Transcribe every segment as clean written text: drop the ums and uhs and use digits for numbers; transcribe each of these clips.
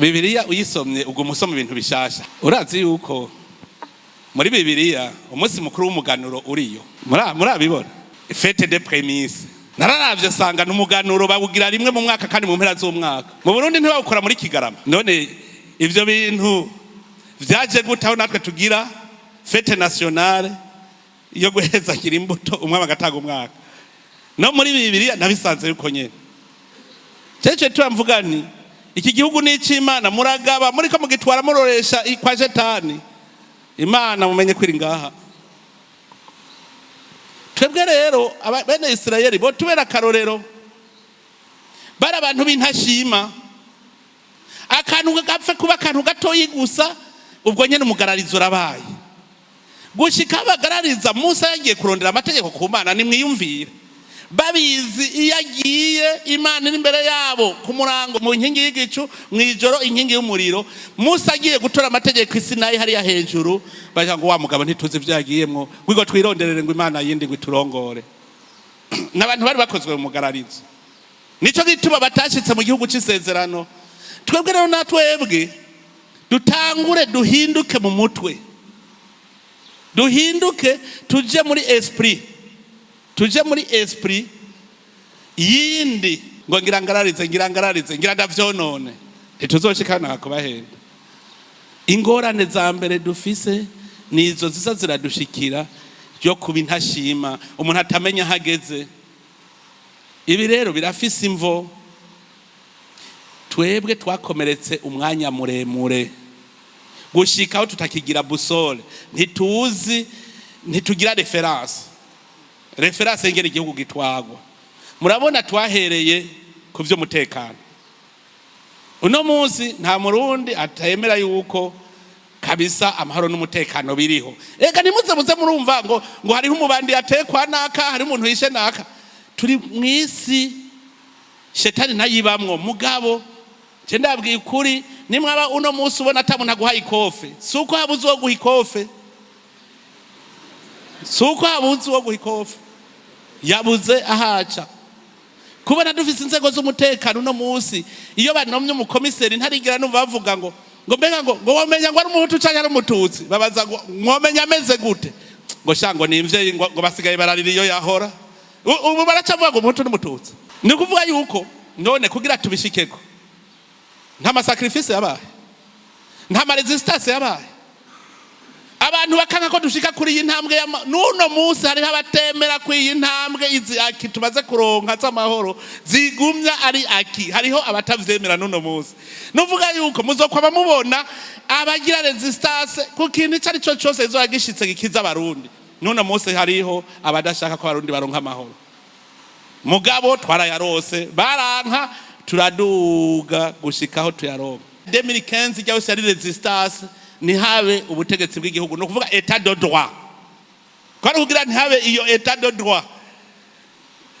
Bibiliya uyisomye ubwo musoma ibintu bishasha. Urazi yuko muri Bibiliya umunsi mukuru w'umuganuro uriyo. Murabibona? Fête de prémices. Nararavye sanga n'umuganuro bawugira rimwe mu mwaka kandi mu mpera z'umwaka. Mu Burundi ntibawukora muri Kigarama. None ivyo bintu vyaje gutaho natwe tugira fête nationale yo guheza kiri imbuto umwaka agatanga umwaka. No muri Bibiliya nabisanze yuko nyene. Cece turamvuga ni iki gihugu ni ic'Imana muragaba muri ko mugitwara muroresha kwa Shetani. Imana mumenye kwiri ngaha. Twebwe rero bene Israeli bo tubera karorero. Bara abantu b'intashima. Akantu gapfe kuba akantu gatoyi gusa ubwo nyene umugararizo rabaye. Gushika bagarariza Musa yagiye kurondera amategeko ku Mana ni mwiyumvire. Babizi iyo agiye Imana iri imbere yabo ku murango mu nkingi y'igicu mwijoro inkingi y'umuriro. Musa agiye gutora amategeko Isinayi hariya hejuru baje ngo wa mugabo ntituzi vyagiyemwo wigo twironderere ngo Imana yindi gwiturongore. N'abantu bari bakozwe mu mugararizo. Nico gituma batashitse mu gihugu c'isezerano. Twebwe rero natwebwe dutangure duhinduke mu mutwe. Duhinduke tuje muri esprit. Tuje muri esprit yindi ngo ngirangararize ngira ndavyonone ntituzoshikana kubahenda. Ingorane za mbere dufise nizo zisa ziradushikira yo kuba intashima umuntu atamenya hageze. Ibi rero birafise imvo. Twebwe twakomeretse umwanya muremure gushikaho tutakigira busole ntitugira reference ngene igihugu gitwagwa. Murabona twahereye ku vyo mutekano. Uno munsi nta murundi atayemera yuko kabisa amahoro n'umutekano biriho. Ega nimuze murumva ngo hariho umubandi yatekwa naka hari umuntu yishe naka. Turi mwisi Shetani ntayibamwo mugabo je ndabwiye ukuri nimwaba uno munsi ubona atamuntu aguha ikofe suko habuze wo guha ikofe. Suko habuze wo guha ikofe yabuze ahaca. Kubona dufise inzego z'umutekano uno munsi iyo banomye umukomiseri ntarigira numva bavuga ngo mbega ngo womenya ngo ari umuhutu canke ari umututsi babaza ngo mwomenya ameze gute ngo shango nimvye ngo basigaye bararira iyo yahora ubu baracavuga ngo umuhutu n'umututsi. Ni kuvuga yuko none kugira tubishikeko nta masacrifice yabaye nta resistance yabaye. Abantu bakanga ko dushika kuri iyi ntambwe nuno munsi hari abatemera ku iyi ntambwe izi aki tumaze kuronka z'amahoro zigumya ari aki hariho abatavyemera nuno munsi. Nuvuga yuko muzokwaba mubona abagira resistance ku kintu cari cyo cyose izogishitse gikiza abarundi. Nuno munsi hariho abadashaka ko abarundi baronka amahoro. Mugabo twarayarose baranka turaduga gushikaho tuyaronka. 2015 cyose ari resistance ni habe ubutegetsi bw'igihugu no kuvuga état de droit. Kwari kugira ni habe iyo état de droit.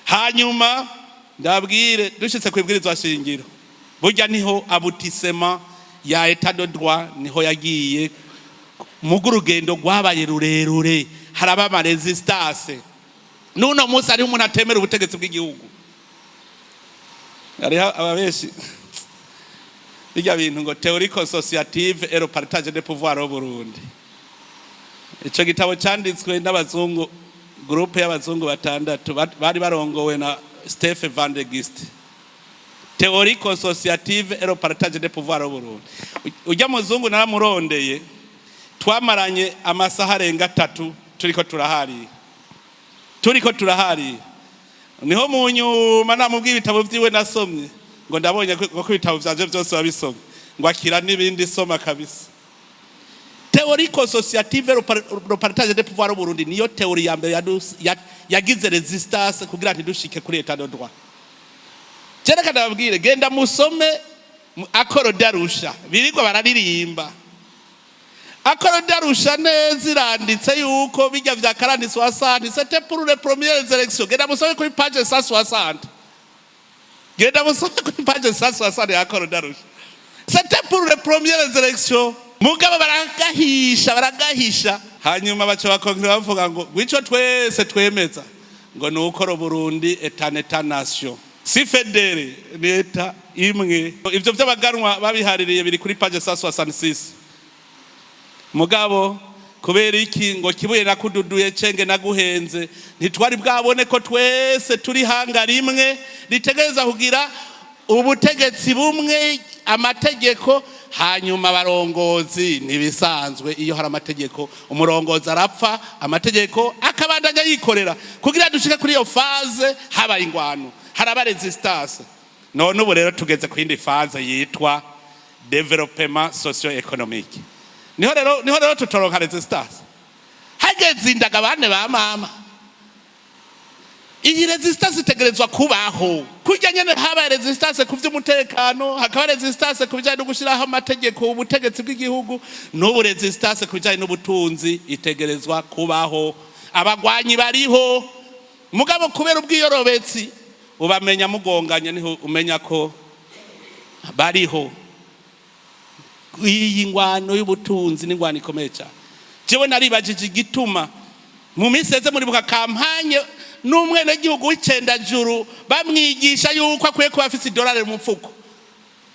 Hanyuma ndabwire dushitse kwibwirizwa shingiro. Burya niho abutisema ya état de droit niho yagiye mugurugendo gwabaye rurerure haraba ama resistance. Nuno munsi ari umuntu atemera ubutegetsi bw'igihugu. Ari ababeshi bijya bintu ngo théorie associative et le partage des pouvoirs au Burundi. Ico gitabo cyanditswe n'abazungu groupe y'abazungu batandatu bari barongowe na Stephen Van de Gist. Théorie associative et le partage des pouvoirs au Burundi. Ujya muzungu naramurondeye twamaranye amasaha arenga 3 turiko turahari. Niho mu nyuma namubwiye ibitabo vyiwe nasomye ngo ndabonye ko ibitabo vyanje byose babisomye ngo akira n'ibindi soma kabisa. Théorie associative le partage des pouvoirs au Burundi niyo théorie ya mbere yagize resistance kugira ati dushike kuri état de droit. Cereka ndababwire genda musome accord d'Arusha birigwa bararirimba. Accord d'Arusha neza iranditse yuko bijya vya 40-60 c'était pour les premières élections. Genda musome kuri page 160. Genda musome kuri page 160 ya accord d'Arusha. C'était pour les premières élections. Mugabo baragahisha hanyuma baca bakongera bavuga ngo wico twese twemeza ngo nuko Burundi est un état nation. Si fédéré l'État imwe. Ivyo vy'abaganwa babihaririye biri kuri page 166. Mugabo kubera iki ngo kibuye nakududuye cenge naguhenze ntitwari bwabone ko twese turi hanga rimwe ritegereza kugira ubutegetsi bumwe, amategeko, hanyuma abarongozi nibisanzwe. Iyo hari amategeko umurongozi arapfa, amategeko akabandanya yikorera kugira dushike kuri iyo phase haba ingwano, haraba resistance. None ubu rero tugeze ku yindi phase yitwa development socio-economique. Niho rero tutoronka resistance. Hageze indaga bane ba mama. Iyi resistance itegerezwa kubaho. Kujya nyene haba resistance ku vy'umutekano, hakaba resistance ku bijanye no gushiraho amategeko, ubutegetsi bw'igihugu, n'ubu resistance ku bijanye n'ubutunzi itegerezwa kubaho. Abagwanyi bariho, mugabo kubera ubwiyorobetsi ubamenya mugonganye niho umenya ko bariho. Iyi ngwano y'ubutunzi ni ngwano ikomeye cyane. Jewe naribajije igituma mu minsi eze muri buka kampanye n'umwene gihugu w'icendajuru bamwigisha yuko akwiye kuba afise $1 mu mfuko.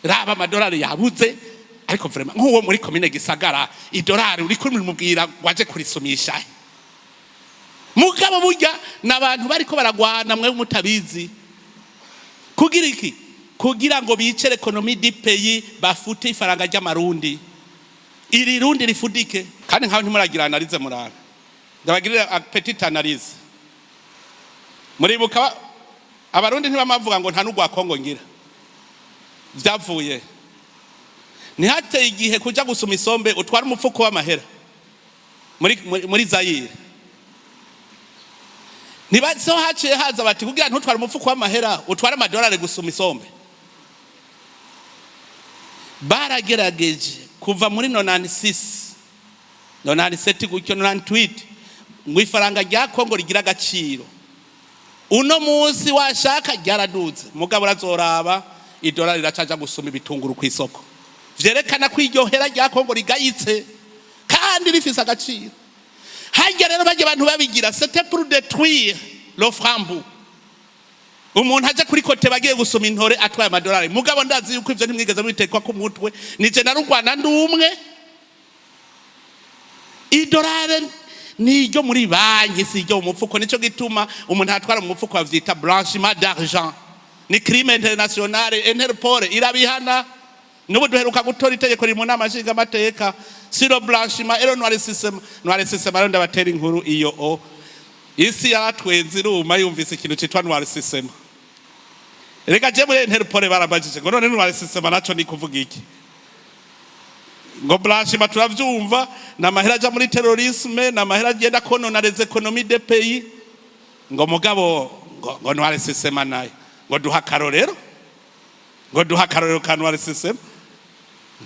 Raba amadolari yabuze, ariko vraiment nk'uwo muri commune Gisagara $1 uri kuri mubwira waje kurisumisha. Mugabo burya n'abantu bariko baragwana mwe mutabizi. Kugira iki? Kugira ngo bicere economie du pays bafute ifaranga ry'amarundi. Iri rundi rifudike kandi nkaho ntimuragira analize murana. Ndabagirira petite analyse. Muribuka abarundi ntibamavuga ngo nta n'ugwa Kongo ngira. Vyavuye. Nihate igihe kuja gusuma isombe utwara umufuko w'amahera. Muri Zaire. Nibazo haciye haza bati kugira ntutwara umufuko w'amahera utwara $1 gusuma isombe. Baragerageje kuva muri 96 97 gutyo 98 ngo ifaranga rya Kongo rigira agaciro. Uno munsi washaka ryaraduze, mugabo urazoraba $1 riracaja gusuma ibitunguru ku isoko. Vyerekana ko iryohera rya Kongo rigayitse kandi rifise agaciro. Hajya rero baje abantu babigira c'était pour détruire le framboux. Umuntu aje kuri kote bagiye gusoma intore atwaye $1. Mugabo ndazi yuko ivyo ntimwigeze mubitekwa ku mutwe. Nije narugwana ndumwe. $1 niryo muri banki si ryo mu mfuko. Nico gituma umuntu atwara mu mfuko bavyita blanchiment d'argent. Ni crime international, Interpol irabihana. Nubu duheruka gutora itegeko riri mu nama nshinga amateka sur le blanchiment et le noircissement rero ndabatera inkuru iyo o. Isi yaratwenze iruma yumvise ikintu citwa noircissement. Reka je muri Interpol barabajije ngo none noircissement naco ni kuvuga iki? Ngo blanchiment turavyumva na mahera aja muri terrorisme, na mahera agenda konona les économies des pays. Ngo mugabo ngo noircissement nayo ngo duha karorero. Ngo duha karorero ka noircissement.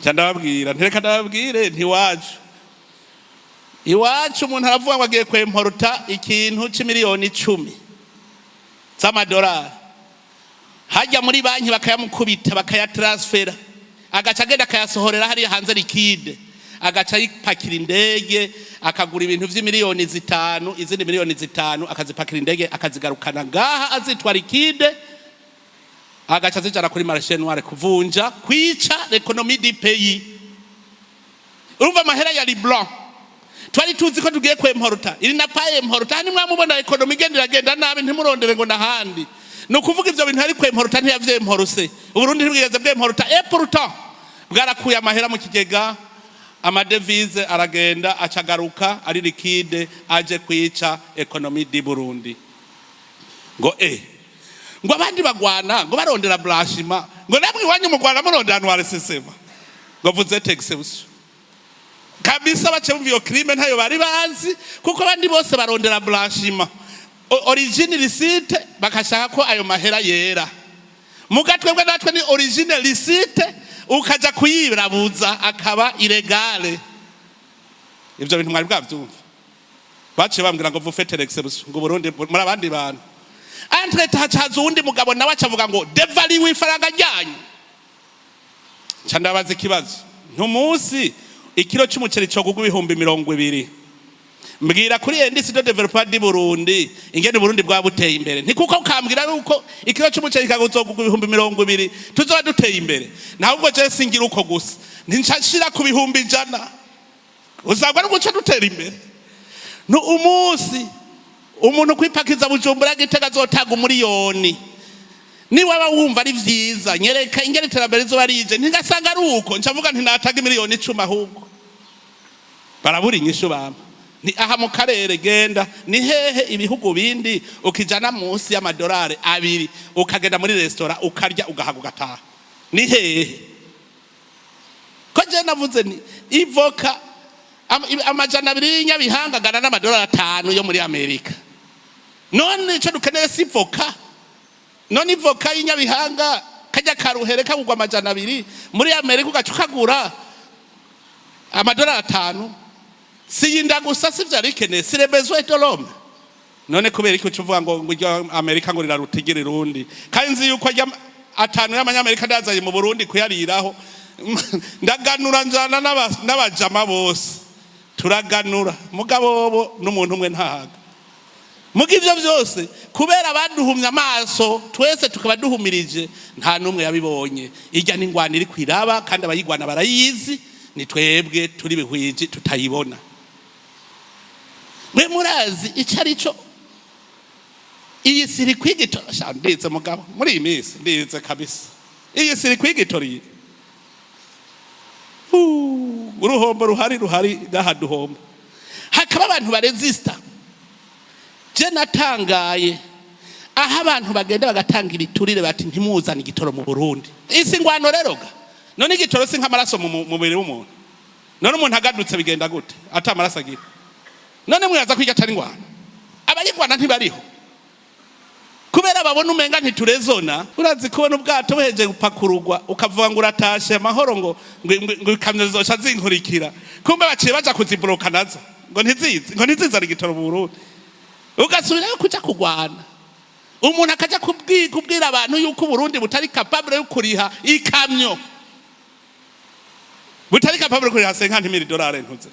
Ndababwira ntereka ndababwire ntiwacu. Iwacu umuntu aravuga ngo agiye kwemporta ikintu c'imiliyoni 10 z'amadolari. Hajya muri banki bakayamukubita bakayatransfera. Agaca agenda akayasohorera hari hanze liquide. Agaca yipakira indege akagura ibintu vy'imiliyoni 5, izindi miliyoni 5 akazipakira indege akazigarukana ngaha azitwa liquide. Agaca zijana kuri marché noir kuvunja kwica l'économie du pays. Urumva mahera ya blanc. Twari tuzi ko tugiye kwemporta. Iri na paye emporta ni mwamubona economy genda nabi ntimurondere ngo nahandi. No kuvuga ivyo bintu ari kwemporta ntiyavyemporose. Uburundi ntibwigeze bwemporta pourtant bwarakuye amahera mu kigega, amadevise aragenda acagaruka ari liquide aje kwica economy di Burundi. Ngo ngo abandi bagwana ngo barondera blanchiment ngo namwe wanyu mu Rwanda murondera noircissement ngo vous êtes exception kabisa. Bace mvyo crime ntayo bari bazi kuko abandi bose barondera blanchiment origine licite bakashaka ko ayo mahera yera. Mugatwebwe natwe ni origine licite ukaja kuyirabuza akaba illegale. Ivyo bintu mwari bwavyumva. Bace bambwira ngo vous faites exception ngo Burundi muri abandi bantu. Andre tachaza undi mugabo nawe acavuga ngo devalue ifaranga ryanyu. Candabaza ikibazo. Ntumusi ikiro cy'umuceri cyo gugwa 20,000. mbwira kuri indice de development di Burundi ingene Burundi bwabuteye imbere ntikuko ukambwira uko ikiro cy'umuceri kaguzogwa 2020 tuzoba duteye imbere nahubwo je singira uko gusa ntinshashira ku 100 uzagwa n'uguca dutera imbere no umunsi umuntu kwipakiza Bujumbura Gitega azotaga umuriyoni ni waba wumva ari vyiza nyereka ingene terambere zo barije ntigasanga ari uko ncavuga nti nataga miliyoni 10 ahubwo barabura inyishu bama ni aha mu karere genda ni hehe ibihugu bindi ukijana munsi y'amadolari 2 ukagenda muri restaurant ukarya ugahaga ugataha ni hehe ko je navuze ni ivoka amajana 2 y'inyabihanga gana n'amadolari 5 yo muri Amerika none ico dukeneye si voka none ivoka y'inyabihanga kajya karuhere kagugwa amajana 2 muri Amerika ugacukagura amadolari 5 siyinda gusa sivyo arikeneye sire besoin de l'homme none kubera iki ucuvuga ngo Amerika ngo rirarutigire rundi kandi yuko ajya 5 y'amanyamerika ndazaye mu Burundi kuyariraho ndaganura njana n'abajama bose turaganura mugabo bo n'umuntu umwe ntahaga muga ivyo vyose kubera baduhumya amaso twese tukaba duhumirije nta numwe yabibonye irya n'ingwana iri kwiraba kandi abayigwana barayizi ni twebwe turi bihwiji tutayibona mwe murazi icarico iyi siri kwigitora shandize mugabo muri iyi minsi ndize kabisa iyi siri kwigitoriye uruhombo ruhari gahaduhombo hakaba abantu baresista je natangaye aho abantu bagenda bagatanga ibiturire bati ntimuzana igitoro mu Burundi isi ngwano reroga none igitoro si nk'amaraso mu mubiri w'umuntu none umuntu agadutse bigenda gute ata amaraso agira none mwaza kwiga atari ngwano abayigwana ntibariho kubera babona umenga ntiturezona urazi kubona ubwato buheje gupakururwa ukavuga ngo uratashe amahoro ngo ikamyo zosha zinkurikira kumbe baciye baja kuzibroka nazo ngo ntizizana igitoro mu Burundi ugasubirayo kuja kugwana umuntu akaja kubwira abantu yuko Burundi butari capable yo kuriha ikamyo butari capable yo kuriha $50,000 ntuze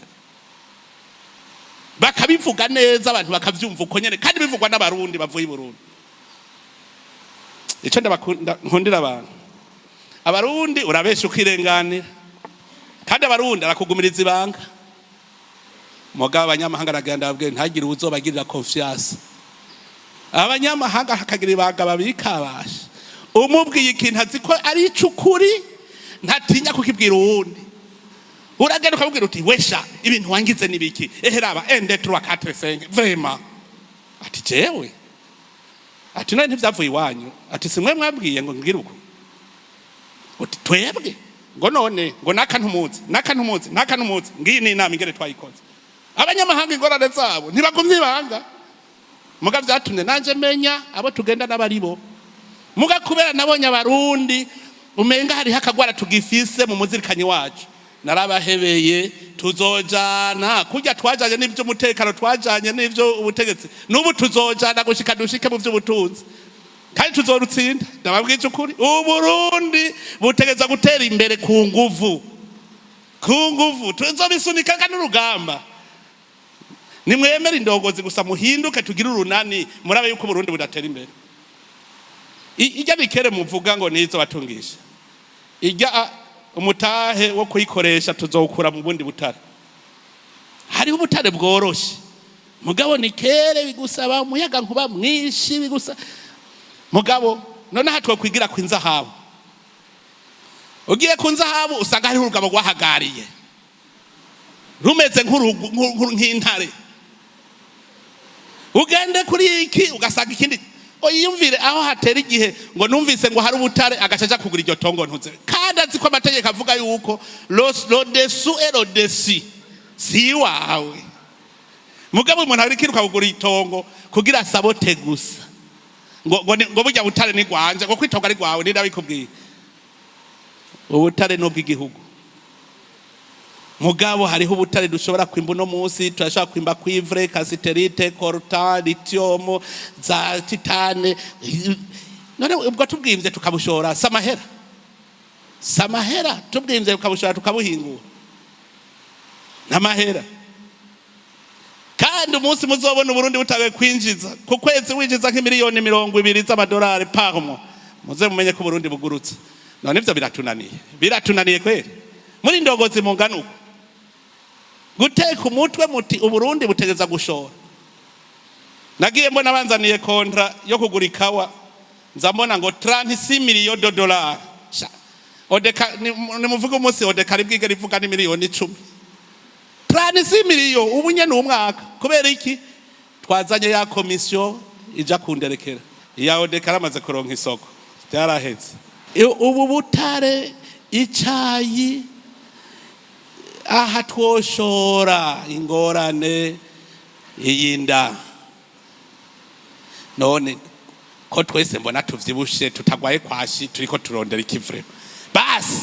bakabivuga neza abantu bakavyumva uko nyene kandi bivugwa n'abarundi bavuye i Burundi ico ndabakundira abantu abarundi urabesha ukirenganira kandi abarundi arakugumiriza ibanga mugabo abanyamahanga aragenda babwiye ntagire uzobagirira confiance abanyamahanga hakagira ibanga babikabasha umubwiye ikintu azi ko ari icukuri ntatinya kukibwira uwundi uragenda ukabwira uti wesha ibintu wangize nibiki eheraba ende 3 4 5 vraiment ati jewe ati none ntivyavuye iwanyu ati simwe mwabwiye ngo ngira uko uti twebwe ngo none ngo nakanumuzi ngiyi ni inama ingere twayikoze abanyamahanga ingorane zabo ntibagumye ibanga muga vyatumye nanje menya abo tugenda n'abaribo muga kubera nabonye abarundi umenga hari hakagwara tugifise mu muzirikanyi wacu narabahebeye tuzojana kujya twajanye n'ivyo umutekano twajanye n'ivyo ubutegetsi n'ubu tuzojana gushika dushike mu vy'ubutunzi kandi tuzorutsinda ndababwije ukuri Uburundi butegeza gutera imbere ku nguvu tuzobisunika kandi urugamba nimwemera indongozi gusa muhinduke tugira urunani murabe yuko Burundi budatera imbere ijya bikere muvuga ngo nizo batungisha ijya umutahe wo kuyikoresha tuzokura mu bundi butare hari ubutare bworoshe mugabo ni kere bigusaba umuyaga nkuba mwinshi bigusa mugabo none hatwe kwigira kwinzahabu ugiye kunzahabu usanga hari urugabo gwahagariye rumeze nk'intare ugende kuri iki ugasanga ikindi oyiyumvire aho hatera igihe ngo numvise ngo hari ubutare agacaja kugura iryo tongo ntuze kandi azi ko amategeko avuga yuko lo-dessous et lo-dessus si wawe mugabo umuntu ari kiruka kugura itongo kugira sabote gusa ngo burya butare ni gwanje ngo kwitonga ari gwawe ni ndabikubwiye ubutare no bw'igihugu mugabo hariho ubutare dushobora kwimba no munsi turashobora kwimba cuivre cassiterite coltan lithium za titane none ubwo tubwimvye tukabushora samahera tubwimvye tukabushora tukabuhingura n'amahera kandi umunsi muzobona Uburundi butawe kwinjiza ku kwezi winjiza nk'imiliyoni 20 z'amadolari par mois, muze mumenye ko Uburundi bugurutse. None ivyo biratunaniye kweli muri ndongozi mu nganuko guteka umutwe muti Uburundi butegeza gushora. Nagiye mbona banzaniye kontra yo kugura ikawa, nzambona ngo 36 millions de dollars. Odeka ni muvuga umunsi odeka ribwige rivuga ni miliyoni 10. 36 millions ubu nyene umwaka. Kubera iki? Twazanye ya komisiyo ija kunderekera. Ya odeka ramaze kuronka isoko. Byaraheze. Ubu butare icayi aha twoshora ingorane iyinda. None ko twese mbona tuvyibushe tutagwaye kwashi turiko turondera ikivre. Basi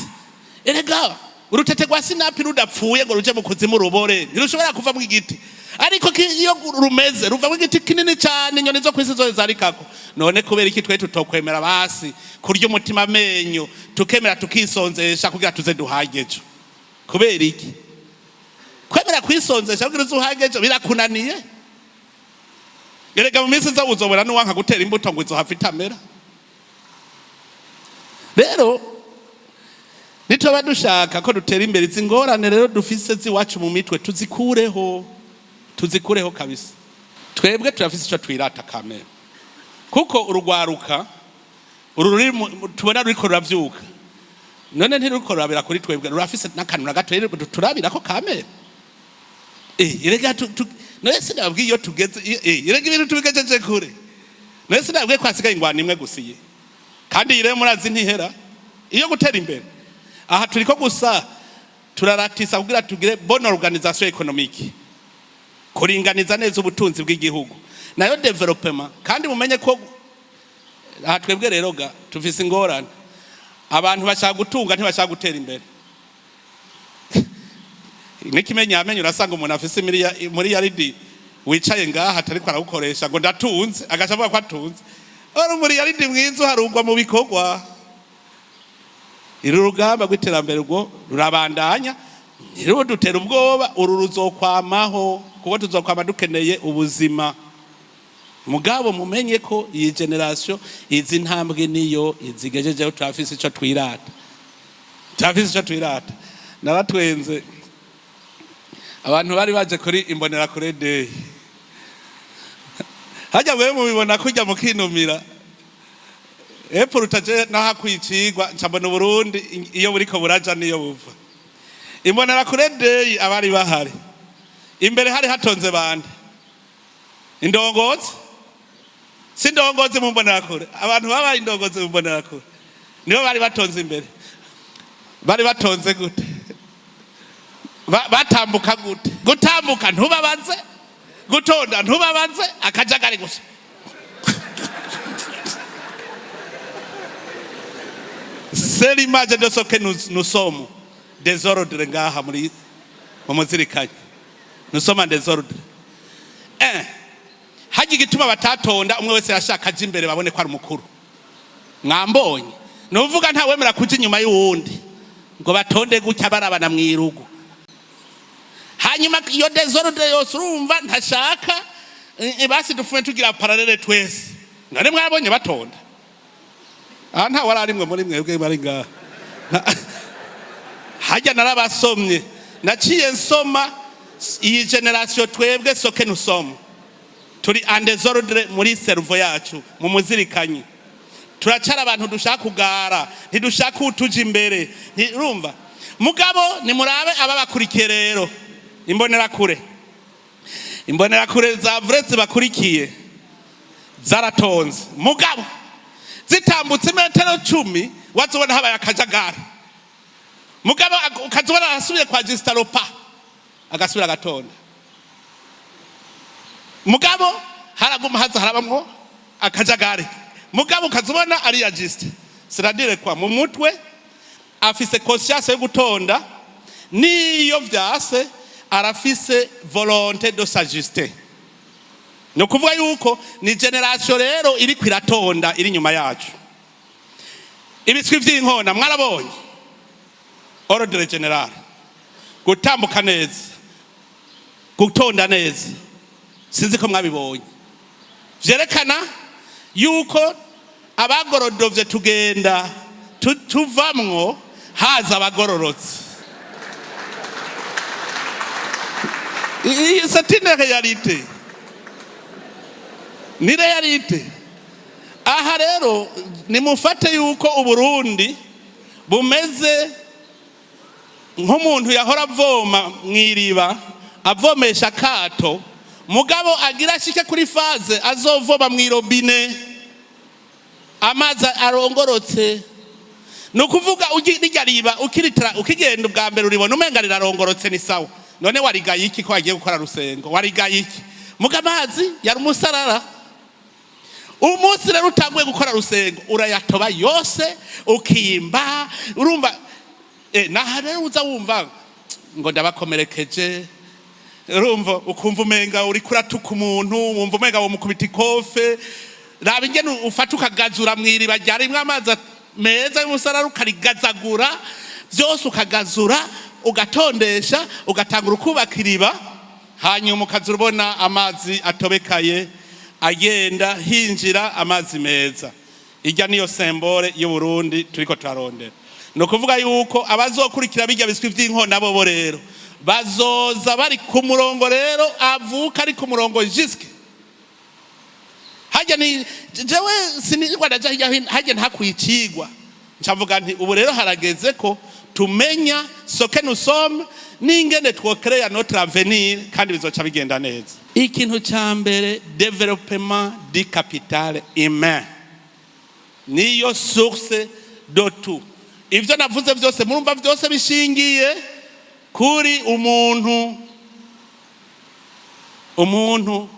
erega urutete rwa sinapi rudapfuye ngo ruje mu kuzimu rubore ntirushobora kuva mu igiti, ariko iyo rumeze ruva mu igiti kinini cyane inyoni zo kwisi zo zarikako. None kubera iki twe tutokwemera basi kurya umutima amenyo tukemera tukisonzesha kugira tuze duhagejo? Kubera iki kwemera kwisonzesha kugira uzuhagejo birakunaniye? Erega mu minsi za uzobora nuwanka gutera imbuto ngo izohava itamera. Rero nitoba dushaka ko dutera imbere izingorane rero dufise ziwacu mu mitwe tuzikureho kabisa. Twebwe turafise ico twirata kamera, kuko urugwaruka ururi tubona ruriko ruravyuka. None ntiruriko rurabira kuri twebwe, rurafise n'akantu na gato rero turabira ko kamera. Erega none sinabwiye iyo tugeze erega ibintu tubigejeje kure. None sinabwiye kwasigaye ingwana imwe gusiye, kandi rero murazi ntihera iyo gutera imbere. Aha turiko gusa turaratisa kugira tugire bonne organisation économique, kuringaniza neza ubutunzi bw'igihugu nayo development. Kandi mumenye ko aha twebwe rero ga tufise ingorane, abantu bashaka gutunga ntibashaka gutera imbere. Nikimenya amenyo urasanga umuntu afise muri yaridi wicaye ngaha atariko aragukoresha ngo ndatunze, agashavuga ko atunze. Ora muri yaridi mwiza harugwa mu bikorwa. Iri rugamba rw'iterambere rwo rurabandanya, rero dutera ubwoba uru ruzokwamaho kuko tuzokwama dukeneye ubuzima. Mugabo mumenye ko iyi generation izi ntambwe niyo izigejejeho turafise ico twirata. Naratwenze abantu bari baje kuri imbonera kure day. Hajya wewe mubibona kujya mukinumira. Epo rutaje naha kwicigwa ncambona Uburundi iyo buriko buraja niyo buva. Imbonera kure day abari bahari. Imbere hari hatonze bande. Indongozi. Si ndongozi mu mbonera kure. Abantu baba indongozi mu mbonera kure. Nibo bari batonze imbere. Bari batonze gute? Batambuka gute? Gutambuka ntubabanze, gutonda ntubabanze, akajagari gusa. C'est l'image de ce que nous sommes, désordre ngaha muri mumuzirikanye. Nous sommes en désordre. Haji gituma batatonda umwe wese yashaka aje imbere babone ko ari mukuru. Mwambonye nuvuga nta wemera kuja inyuma y'uwundi ngo batonde gutya barabana mwirugo. Hanyuma iyo désordre yose urumva ntashaka basi dufume tugira parallele twese. None mwabonye batonda. Nta wararimwe muri mwebwe bari ngaha. Hajya narabasomye naciye nsoma iyi generation twebwe soke nusoma turi en désordre muri cerveau yacu mu muzirikanyi. Turacara abantu dushaka kugara ntidushaka utuja imbere urumva. Mugabo ni murabe ababakurikiye rero imbonera kure za vretse bakurikiye zaratonze. Mugabo zitambutse metero 10 wazobona habaye akajagari. Mugabo ukazobona asubiye kwa Gistaropa agasubira gatonda. Mugabo haraguma harabamwo akajagari. Mugabo ukazobona ari ya Gist. C'est-à-dire kwa mu mutwe afise conscience yo gutonda, niyo vyase arafise volonté de s'ajuster. No kuvuga yuko ni generation rero iri kwiratonda iri nyuma yacu. Ibiswi vy'inkona mwarabonye ordre general gutambuka neza gutonda neza sinzi ko mwabibonye vyerekana yuko abagorodovye tugenda tuvamwo haza abagororotse. C'est une réalité, ni réalité. Aha rero nimufate yuko Uburundi bumeze nk'umuntu yahora avoma mw'iriba avomesha kato, mugabo agira ashike kuri faze azovoma mw'irobine amazi arongorotse. Nukuvuga ujya riba ukigenda ubwa mbere uribona umenga rirarongorotse ni sawa, none warigaye iki ko wagiye gukora rusengo? Warigaye iki? Muga amazi yari umusarara. Umunsi rero utanguye gukora rusengo urayatoba yose ukimba, urumva naha rero uza wumva ngo ndabakomerekeje, urumva ukumva umenga uri kuratuka umuntu, wumva umenga wo mukubita ikofe. Raba ingene ufata ukagazura mw'iriba ryarimwo amazi meza y'umusarara ukarigazagura byose, ukagazura ugatondesha ugatangura ukubaka iriba, hanyuma ukazura ubona amazi atobekaye agenda hinjira amazi meza. Irya niyo sembore y'Uburundi turiko turarondera. No kuvuga yuko abazokurikira bijya biswi vy'inkona bobo rero bazoza bari ku murongo, rero avuka ari ku murongo jiske. Hajya ni jewe sinirwa ndaja hajya ntakwicigwa, ncavuga nti ubu rero harageze ko tumenya soke nusome n'ingene twokereya notre avenir kandi bizoca bigenda neza. Ikintu ca mbere, développement du capital humain niyo source de tout. Ivyo navuze vyose murumva vyose bishingiye kuri umuntu.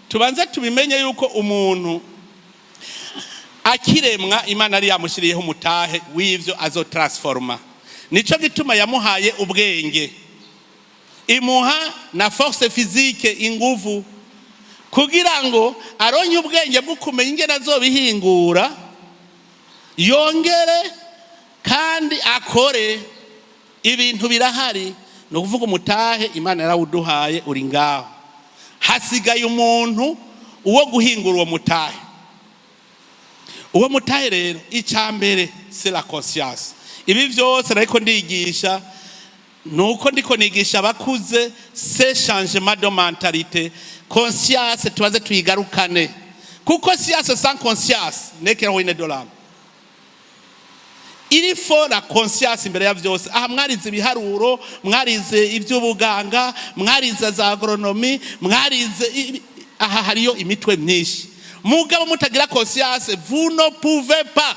Tubanze tubimenye yuko umuntu akiremwa Imana ari yamushiriyeho umutahe w'ivyo azotransforma. Nico gituma yamuhaye ubwenge, imuha na force physique, inguvu, kugira ngo aronye ubwenge bwo kumenya ingene azobihingura, yongere kandi akore. Ibintu birahari, no kuvuga umutahe Imana yarawuduhaye uri ngaho, hasigaye umuntu uwo guhingura uwo mutahe. Uwo mutahe rero icambere c'est la conscience. Ibi vyose ariko ndigisha nuko ndiko nigisha abakuze, c'est changement de mentalité. Conscience tubaze tuyigarukane, kuko science sans conscience n'est que ruine de l'âme. Il faut la conscience imbere ya vyose. Aha mwarize ibiharuro, mwarize ivy'ubuganga, mwarize za agronomy, mwarize aha hariyo imitwe myinshi. Mugabo mutagira conscience, vous ne pouvez pas